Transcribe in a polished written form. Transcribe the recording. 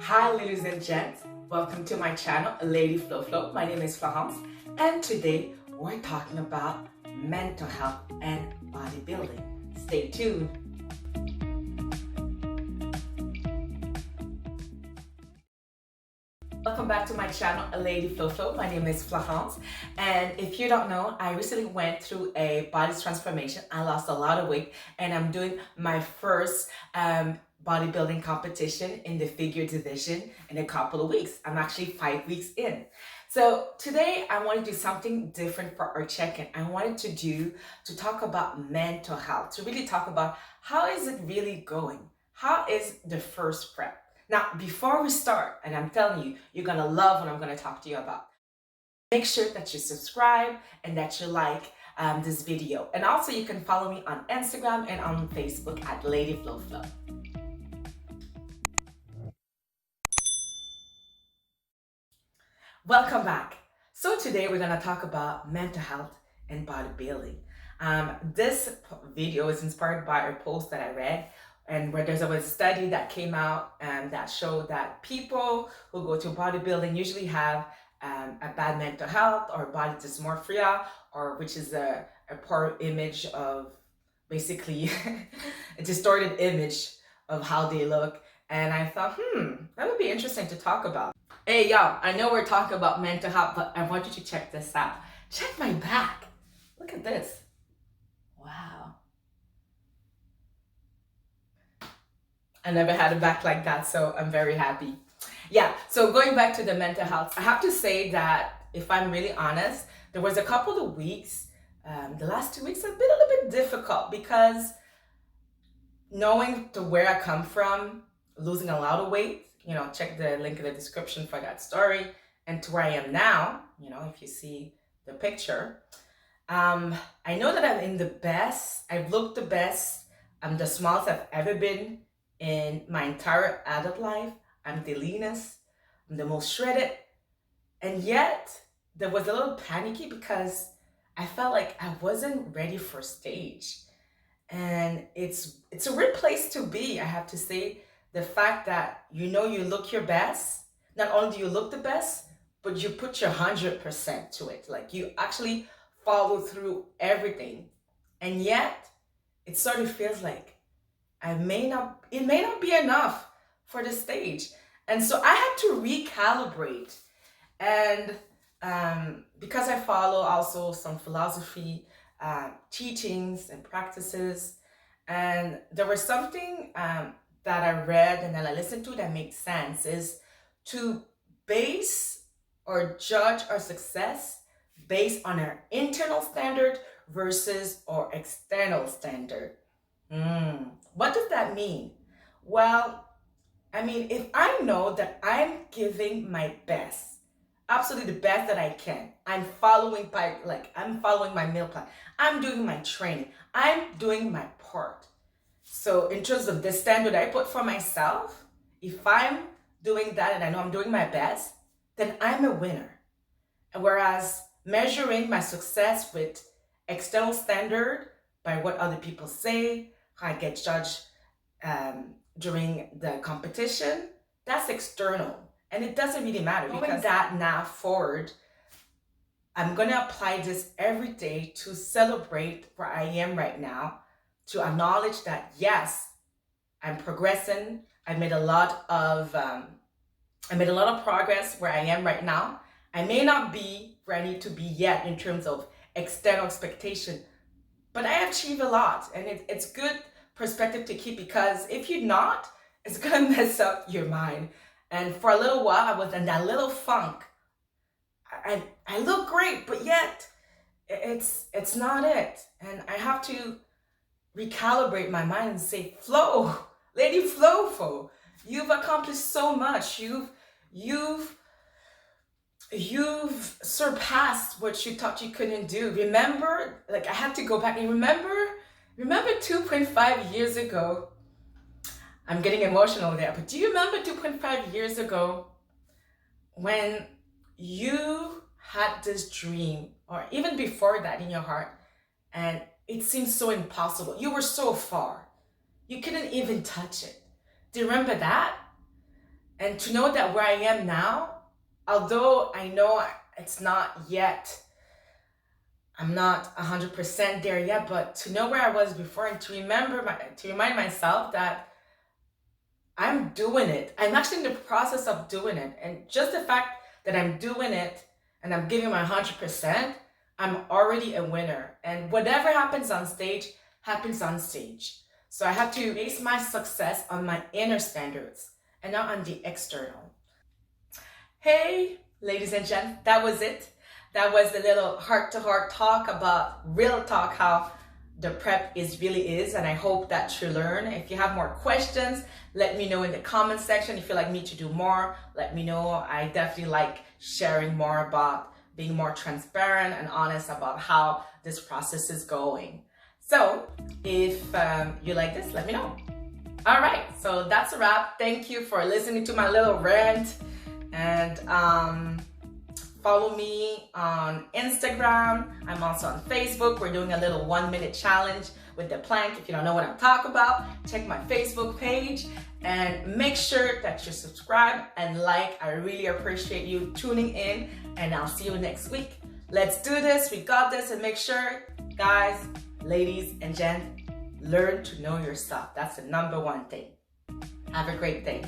Hi ladies and gents, welcome to my channel, Ladyfloflo. My name is Florence, and today we're talking about mental health and bodybuilding. Stay tuned. Welcome back to my channel, Ladyfloflo. My name is Florence, and if you don't know, I recently went through a body transformation. I lost a lot of weight, and I'm doing my first bodybuilding competition in the figure division in a couple of weeks. I'm actually 5 weeks in. So today I want to do something different for our check-in. I wanted to talk about mental health, to really talk about how is it really going? How is the first prep? Now, before we start, and I'm telling you, you're gonna love what I'm gonna talk to you about. Make sure that you subscribe and that you like this video. And also you can follow me on Instagram and on Facebook at Ladyfloflo. Welcome back. So today we're going to talk about mental health and bodybuilding. This video is inspired by a post that I read, and where there was a study that came out that showed that people who go to bodybuilding usually have a bad mental health or body dysmorphia, or which is a poor image of basically a distorted image of how they look. And I thought, that would be interesting to talk about. Hey, y'all, I know we're talking about mental health, but I want you to check this out. Check my back. Look at this. Wow. I never had a back like that, so I'm very happy. Yeah, so going back to the mental health, I have to say that if I'm really honest, there was a couple of weeks, the last 2 weeks have been a little bit difficult because knowing to where I come from, losing a lot of weight, check the link in the description for that story, and to where I am now, if you see the picture, I know that I'm in the best, I've looked the best, I'm the smallest I've ever been in my entire adult life. I'm the leanest, I'm the most shredded, and yet there was a little panicky because I felt like I wasn't ready for stage. And it's a weird place to be, I have to say. The fact that you look your best, not only do you look the best, but you put your 100% to it. Like you actually follow through everything. And yet it sort of feels like it may not be enough for the stage. And so I had to recalibrate. And because I follow also some philosophy, teachings and practices, and there was something that I read and then I listened to that makes sense, is to base or judge our success based on our internal standard versus our external standard. What does that mean? Well, I mean, if I know that I'm giving my best, absolutely the best that I can, I'm following my meal plan, I'm doing my training, I'm doing my part. So in terms of the standard I put for myself, if I'm doing that and I know I'm doing my best, then I'm a winner. And whereas measuring my success with external standard by what other people say, how I get judged during the competition, that's external. And it doesn't really matter, because that now forward, I'm going to apply this every day to celebrate where I am right now, to acknowledge that, yes, I'm progressing. I made a lot of progress where I am right now. I may not be where I need to be yet in terms of external expectation, but I achieved a lot, and it's good perspective to keep, because if you're not, it's gonna mess up your mind. And for a little while, I was in that little funk. I look great, but yet it's not it, and I have to recalibrate my mind and say, Flo, Ladyfloflo, you've accomplished so much. You've surpassed what you thought you couldn't do. Remember, like I had to go back and remember 2.5 years ago. I'm getting emotional there, but do you remember 2.5 years ago when you had this dream, or even before that, in your heart, and it seemed so impossible? You were so far. You couldn't even touch it. Do you remember that? And to know that where I am now, although I know it's not yet, I'm not 100% there yet, but to know where I was before and to remind myself that I'm doing it. I'm actually in the process of doing it. And just the fact that I'm doing it and I'm giving my 100%, I'm already a winner. And whatever happens on stage, happens on stage. So I have to base my success on my inner standards and not on the external. Hey, ladies and gents, that was it. That was the little heart-to-heart talk about real talk, how the prep really is, and I hope that you learn. If you have more questions, let me know in the comment section. If you'd like me to do more, let me know. I definitely like sharing more about being more transparent and honest about how this process is going. So if you like this, let me know. All right, so that's a wrap. Thank you for listening to my little rant, and follow me on Instagram. I'm also on Facebook. We're doing a little 1-minute challenge with the plank. If you don't know what I'm talking about, check my Facebook page and make sure that you subscribe and like. I really appreciate you tuning in, and I'll see you next week. Let's do this. We got this. And make sure, guys, ladies and gents, learn to know yourself. That's the #1 thing. Have a great day.